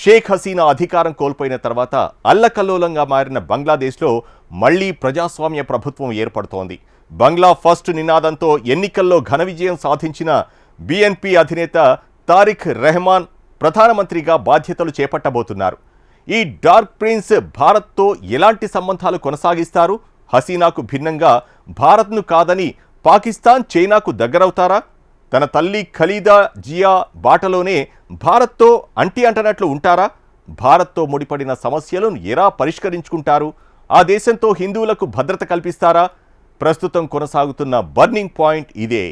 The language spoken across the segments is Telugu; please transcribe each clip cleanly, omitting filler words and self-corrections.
షేక్ హసీనా అధికారం కోల్పోయిన తర్వాత అల్లకల్లోలంగా మారిన బంగ్లాదేశ్లో మళ్లీ ప్రజాస్వామ్య ప్రభుత్వం ఏర్పడుతోంది. బంగ్లా ఫస్ట్ నినాదంతో ఎన్నికల్లో ఘన విజయం సాధించిన బీఎన్పీ అధినేత తారిక్ రెహమాన్ ప్రధానమంత్రిగా బాధ్యతలు చేపట్టబోతున్నారు. ఈ డార్క్ ప్రిన్స్ భారత్తో ఎలాంటి సంబంధాలు కొనసాగిస్తారు? హసీనాకు భిన్నంగా భారత్ను కాదని పాకిస్తాన్, చైనాకు దగ్గరవుతారా? తన తల్లి ఖలీదా జియా బాటలోనే భారత్తో అంటనట్లు ఉంటారా? భారత్తో ముడిపడిన సమస్యలను ఎలా పరిష్కరించుకుంటారు? ఆ దేశంతో హిందువులకు భద్రత కల్పిస్తారా? ప్రస్తుతం కొనసాగుతున్న బర్నింగ్ పాయింట్ ఇదే.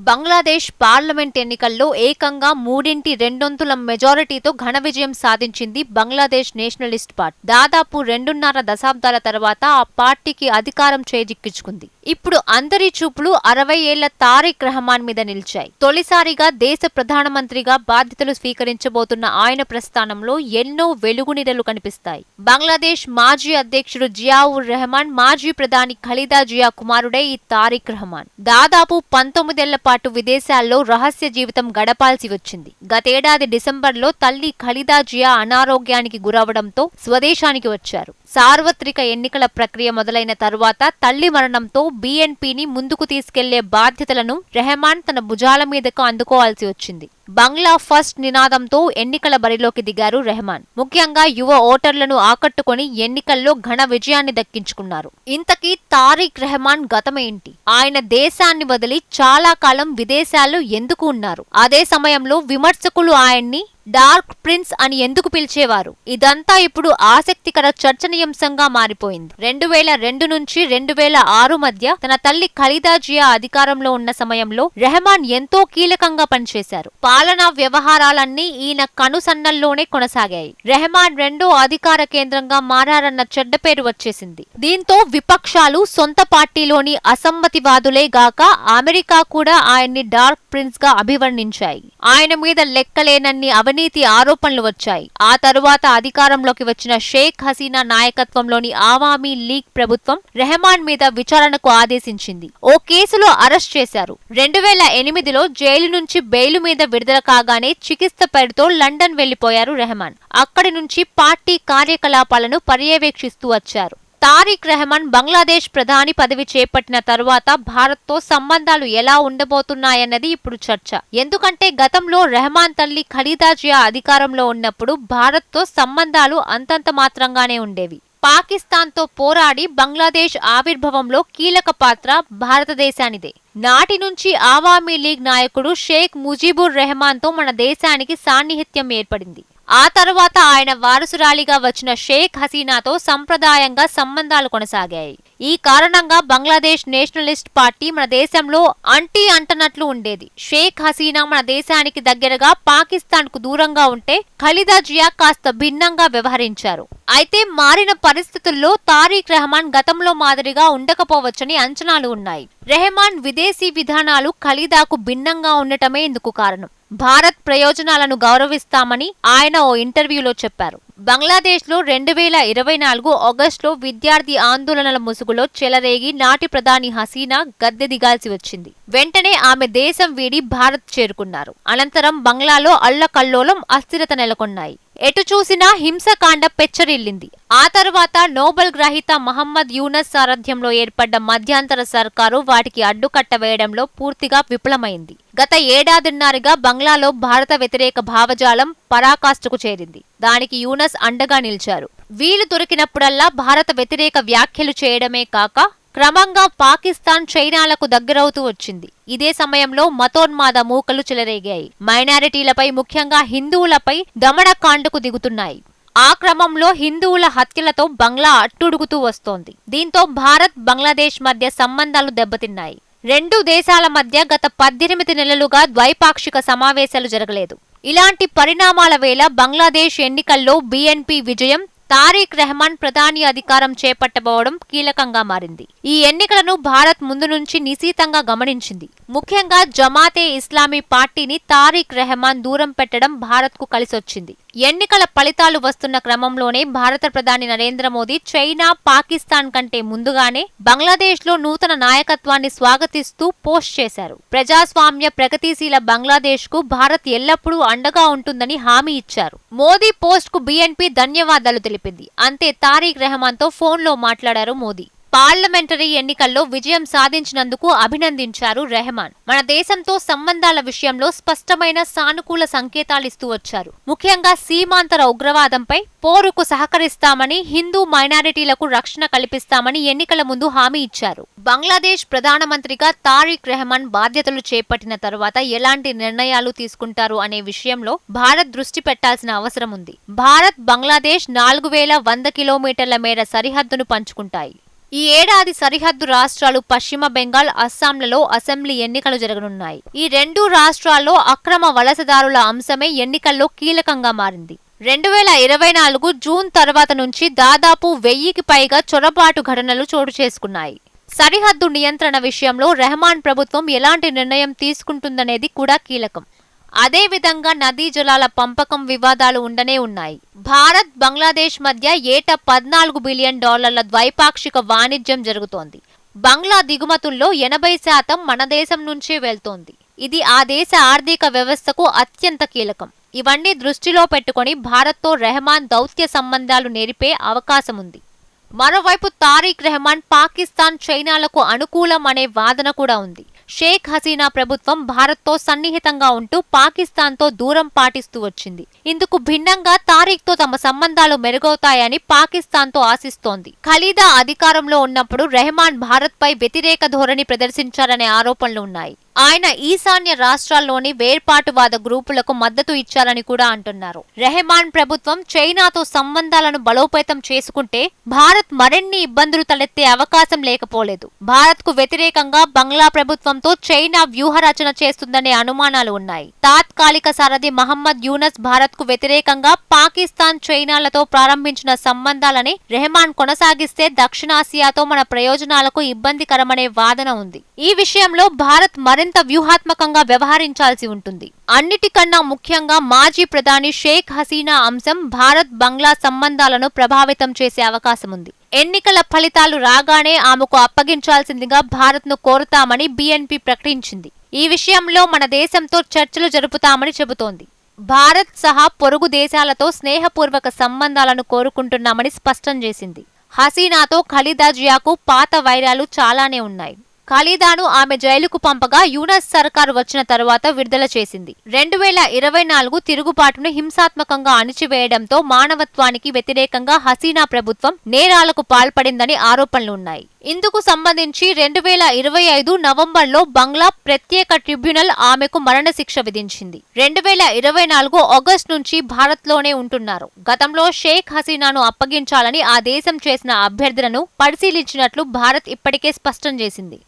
బంగ్లాదేశ్ పార్లమెంట్ ఎన్నికల్లో ఏకంగా 3/2 మెజారిటీతో ఘన విజయం సాధించింది బంగ్లాదేశ్ నేషనలిస్ట్ పార్టీ. దాదాపు 2.5 దశాబ్దాల తర్వాత ఆ పార్టీకి అధికారం చేజిక్కించుకుంది. ఇప్పుడు అందరి చూపులు 60 ఏళ్ల తారిక్ రెహమాన్ మీద నిలిచాయి. తొలిసారిగా దేశ ప్రధానమంత్రిగా బాధ్యతలు స్వీకరించబోతున్న ఆయన ప్రస్థానంలో ఎన్నో వెలుగునిడలు కనిపిస్తాయి. బంగ్లాదేశ్ మాజీ అధ్యక్షుడు జియావుర్ రెహమాన్, మాజీ ప్రధాని ఖలీదా జియా కుమారుడే ఈ తారిక్ రెహమాన్. దాదాపు 19 ఏళ్ల పాటు విదేశాల్లో రహస్య జీవితం గడపాల్సి వచ్చింది. గతేడాది డిసెంబర్లో తల్లి ఖలీదా జియా అనారోగ్యానికి గురవడంతో స్వదేశానికి వచ్చారు. సార్వత్రిక ఎన్నికల ప్రక్రియ మొదలైన తరువాత తల్లి మరణంతో బీఎన్పీని ముందుకు తీసుకెళ్లే బాధ్యతలను రెహమాన్ తన భుజాల మీదకు అందుకోవాల్సి వచ్చింది. బంగ్లా ఫస్ట్ నినాదంతో ఎన్నికల బరిలోకి దిగారు రెహమాన్. ముఖ్యంగా యువ ఓటర్లను ఆకట్టుకొని ఎన్నికల్లో ఘన విజయాన్ని దక్కించుకున్నారు. ఇంతకీ తారిక్ రెహమాన్ గతమేంటి? ఆయన దేశాన్ని వదిలి చాలా కాలం విదేశాల్లో ఎందుకు ఉన్నారు? అదే సమయంలో విమర్శకులు ఆయన్ని డార్క్ ప్రిన్స్ అని ఎందుకు పిలిచేవారు? ఇదంతా ఇప్పుడు ఆసక్తికర చర్చనీయాంశంగా మారిపోయింది. 2002 నుంచి 2006 మధ్య తన తల్లి ఖలీదా జియా అధికారంలో ఉన్న సమయంలో రెహమాన్ ఎంతో కీలకంగా పనిచేశారు. పాలనా వ్యవహారాలన్నీ ఈయన కనుసన్నల్లోనే కొనసాగాయి. రెహమాన్ రెండో అధికార కేంద్రంగా మారారన్న చెడ్డ పేరు వచ్చేసింది. దీంతో విపక్షాలు, సొంత పార్టీలోని అసమ్మతివాదులే గాక అమెరికా కూడా ఆయన్ని డార్క్ ప్రిన్స్ గా అభివర్ణించాయి. ఆయన మీద లెక్కలేనన్ని అవినీతి ఆరోపణలు వచ్చాయి. ఆ తరువాత అధికారంలోకి వచ్చిన షేక్ హసీనా నాయకత్వంలోని ఆవామీ లీగ్ ప్రభుత్వం రెహమాన్ మీద విచారణకు ఆదేశించింది. ఓ కేసులో అరెస్ట్ చేశారు. 2008లో జైలు నుంచి బెయిలు మీద విడుదల కాగానే చికిత్స పేరుతో లండన్ వెళ్లిపోయారు రెహమాన్. అక్కడి నుంచి పార్టీ కార్యకలాపాలను పర్యవేక్షిస్తూ వచ్చారు. తారిక్ రెహమాన్ బంగ్లాదేశ్ ప్రధాని పదవి చేపట్టిన తరువాత భారత్తో సంబంధాలు ఎలా ఉండబోతున్నాయన్నది ఇప్పుడు చర్చ. ఎందుకంటే గతంలో రెహమాన్ తల్లి ఖలీదా జియా అధికారంలో ఉన్నప్పుడు భారత్తో సంబంధాలు అంతంత మాత్రంగానే ఉండేవి. పాకిస్తాన్తో పోరాడి బంగ్లాదేశ్ ఆవిర్భావంలో కీలక పాత్ర భారతదేశానిదే. నాటి నుంచి ఆవామీ లీగ్ నాయకుడు షేక్ ముజీబుర్ రెహమాన్తో మన దేశానికి సాన్నిహిత్యం ఏర్పడింది. ఆ తర్వాత ఆయన వారసురాలిగా వచ్చిన షేక్ హసీనాతో సంప్రదాయంగా సంబంధాలు కొనసాగాయి. ఈ కారణంగా బంగ్లాదేశ్ నేషనలిస్ట్ పార్టీ మన దేశంలో అంటనట్లు ఉండేది. షేక్ హసీనా మన దేశానికి దగ్గరగా, పాకిస్తాన్ కు దూరంగా ఉంటే ఖలీదా జియా కాస్త భిన్నంగా వ్యవహరించారు. అయితే మారిన పరిస్థితుల్లో తారిక్ రెహమాన్ గతంలో మాదిరిగా ఉండకపోవచ్చని అంచనాలు ఉన్నాయి. రెహమాన్ విదేశీ విధానాలు ఖలీదాకు భిన్నంగా ఉండటమే ఇందుకు కారణం. భారత్ ప్రయోజనాలను గౌరవిస్తామని ఆయన ఓ ఇంటర్వ్యూలో చెప్పారు. బంగ్లాదేశ్లో 2024 ఆగస్టులో విద్యార్థి ఆందోళనల ముసుగులో చెలరేగి నాటి ప్రధాని హసీనా గద్దె దిగాల్సి వచ్చింది. వెంటనే ఆమె దేశం వీడి భారత్ చేరుకున్నారు. అనంతరం బంగ్లాలో అల్లకల్లోలం, అస్థిరత నెలకొన్నాయి. ఎటు చూసినా హింసకాండ పెచ్చరిల్లింది. ఆ తర్వాత నోబెల్ గ్రహీత మహమ్మద్ యూనస్ సారథ్యంలో ఏర్పడ్డ మధ్యంతర సర్కారు వాటికి అడ్డుకట్ట వేయడంలో పూర్తిగా విఫలమైంది. గత ఏడాదిన్నరగా బంగ్లాలో భారత వ్యతిరేక భావజాలం పరాకాష్ఠకు చేరింది. దానికి యూనస్ అండగా నిలిచారు. వీలు దొరికినప్పుడల్లా భారత వ్యతిరేక వ్యాఖ్యలు చేయడమే కాక క్రమంగా పాకిస్తాన్, చైనాలకు దగ్గరవుతూ వచ్చింది. ఇదే సమయంలో మతోన్మాద మూకలు చెలరేగాయి. మైనారిటీలపై, ముఖ్యంగా హిందువులపై దమనకాండకు దిగుతున్నాయి. ఆ క్రమంలో హిందువుల హత్యలతో బంగ్లా అట్టుడుగుతూ వస్తోంది. దీంతో భారత్, బంగ్లాదేశ్ మధ్య సంబంధాలు దెబ్బతిన్నాయి. రెండు దేశాల మధ్య గత 18 నెలలుగా ద్వైపాక్షిక సమావేశాలు జరగలేదు. ఇలాంటి పరిణామాల వేళ బంగ్లాదేశ్ ఎన్నికల్లో బీఎన్పీ విజయం, తారిక్ రెహమాన్ ప్రధాని అధికారం చేపట్టబోవడం కీలకంగా మారింది. ఈ ఎన్నికలను భారత్ ముందు నుంచి నిశితంగా గమనించింది. ముఖ్యంగా జమాతే ఇస్లామీ పార్టీని తారిక్ రెహమాన్ దూరం పెట్టడం భారత్కు కలిసొచ్చింది. ఎన్నికల ఫలితాలు వస్తున్న క్రమంలోనే భారత ప్రధాని నరేంద్ర మోదీ చైనా, పాకిస్తాన్ కంటే ముందుగానే బంగ్లాదేశ్లో నూతన నాయకత్వాన్ని స్వాగతిస్తూ పోస్ట్ చేశారు. ప్రజాస్వామ్య ప్రగతిశీల బంగ్లాదేశ్కు భారత్ ఎల్లప్పుడూ అండగా ఉంటుందని హామీ ఇచ్చారు. మోదీ పోస్ట్కు బీఎన్పీ ధన్యవాదాలు తెలిపింది. అంతే తారిక్ రెహమాన్తో ఫోన్లో మాట్లాడారు మోదీ. పార్లమెంటరీ ఎన్నికల్లో విజయం సాధించినందుకు అభినందించారు రెహమాన్. మన దేశంతో సంబంధాల విషయంలో స్పష్టమైన సానుకూల సంకేతాలిస్తూ వచ్చారు. ముఖ్యంగా సీమాంతర ఉగ్రవాదంపై పోరుకు సహకరిస్తామని, హిందూ మైనారిటీలకు రక్షణ కల్పిస్తామని ఎన్నికల ముందు హామీ ఇచ్చారు. బంగ్లాదేశ్ ప్రధానమంత్రిగా తారిక్ రెహమాన్ బాధ్యతలు చేపట్టిన తర్వాత ఎలాంటి నిర్ణయాలు తీసుకుంటారు అనే విషయంలో భారత్ దృష్టి పెట్టాల్సిన అవసరం ఉంది. భారత్, బంగ్లాదేశ్ 4100 కిలోమీటర్ల మేర సరిహద్దును పంచుకుంటాయి. ఈ ఏడాది సరిహద్దు రాష్ట్రాలు పశ్చిమ బెంగాల్, అస్సాంలలో అసెంబ్లీ ఎన్నికలు జరగనున్నాయి. ఈ రెండు రాష్ట్రాల్లో అక్రమ వలసదారుల అంశమే ఎన్నికల్లో కీలకంగా మారింది. 2024 జూన్ తర్వాత నుంచి దాదాపు 1000కి పైగా చొరబాటు ఘటనలు చోటు చేసుకున్నాయి. సరిహద్దు నియంత్రణ విషయంలో రెహమాన్ ప్రభుత్వం ఎలాంటి నిర్ణయం తీసుకుంటుందనేది కూడా కీలకం. అదేవిధంగా నదీ జలాల పంపకం వివాదాలు ఉండనే ఉన్నాయి. భారత్, బంగ్లాదేశ్ మధ్య ఏటా $14 బిలియన్ ద్వైపాక్షిక వాణిజ్యం జరుగుతోంది. బంగ్లా దిగుమతుల్లో 80% మన దేశం నుంచే వెళ్తోంది. ఇది ఆ దేశ ఆర్థిక వ్యవస్థకు అత్యంత కీలకం. ఇవన్నీ దృష్టిలో పెట్టుకుని భారత్తో రెహమాన్ దౌత్య సంబంధాలు నెరిపే అవకాశం ఉంది. మరోవైపు తారిక్ రెహమాన్ పాకిస్తాన్, చైనాలకు అనుకూలం అనే వాదన కూడా ఉంది. షేక్ హసీనా ప్రభుత్వం భారత్తో సన్నిహితంగా ఉంటూ పాకిస్తాన్తో దూరం పాటిస్తూ వచ్చింది. ఇందుకు భిన్నంగా తారిక్తో తమ సంబంధాలు మెరుగవుతాయని పాకిస్తాన్తో ఆశిస్తోంది. ఖలీదా అధికారంలో ఉన్నప్పుడు రెహమాన్ భారత్పై వ్యతిరేక ధోరణి ప్రదర్శించారనే ఆరోపణలు ఉన్నాయి. ఆయన ఈశాన్య రాష్ట్రాల్లోని వేర్పాటువాద గ్రూపులకు మద్దతు ఇచ్చారని కూడా అంటున్నారు. రెహమాన్ ప్రభుత్వం చైనాతో సంబంధాలను బలోపేతం చేసుకుంటే భారత్ మరిన్ని ఇబ్బందులు తలెత్తే అవకాశం లేకపోలేదు. భారత్కు వ్యతిరేకంగా బంగ్లా ప్రభుత్వంతో చైనా వ్యూహరచన చేస్తుందనే అనుమానాలు ఉన్నాయి. తాత్కాలిక సారథి మహమ్మద్ యూనస్ భారత్కు వ్యతిరేకంగా పాకిస్తాన్, చైనాలతో ప్రారంభించిన సంబంధాలని రెహమాన్ కొనసాగిస్తే దక్షిణాసియాతో మన ప్రయోజనాలకు ఇబ్బందికరమనే వాదన ఉంది. ఈ విషయంలో భారత్ మరింత వ్యూహాత్మకంగా వ్యవహరించాల్సి ఉంటుంది. అన్నిటికన్నా ముఖ్యంగా మాజీ ప్రధాని షేక్ హసీనా అంశం భారత్, బంగ్లా సంబంధాలను ప్రభావితం చేసే అవకాశం ఉంది. ఎన్నికల ఫలితాలు రాగానే ఆమెకు అప్పగించాల్సిందిగా భారత్ను కోరుతామని బీఎన్పీ ప్రకటించింది. ఈ విషయంలో మన దేశంతో చర్చలు జరుపుతామని చెబుతోంది. భారత్ సహా పొరుగు దేశాలతో స్నేహపూర్వక సంబంధాలను కోరుకుంటున్నామని స్పష్టం చేసింది. హసీనాతో ఖలీదా జియాకు పాత వైరాలు చాలానే ఉన్నాయి. ఖలీదాను ఆమె జైలుకు పంపగా యూనస్ సర్కారు వచ్చిన తరువాత విడుదల చేసింది. 2024 తిరుగుబాటును హింసాత్మకంగా అణిచివేయడంతో మానవత్వానికి వ్యతిరేకంగా హసీనా ప్రభుత్వం నేరాలకు పాల్పడిందని ఆరోపణలున్నాయి. ఇందుకు సంబంధించి 2025 నవంబర్లో బంగ్లా ప్రత్యేక ట్రిబ్యునల్ ఆమెకు మరణశిక్ష విధించింది. 2024 ఆగస్టు నుంచి భారత్లోనే ఉంటున్నారు. గతంలో షేక్ హసీనాను అప్పగించాలని ఆ దేశం చేసిన అభ్యర్థనను పరిశీలించినట్లు భారత్ ఇప్పటికే స్పష్టం చేసింది.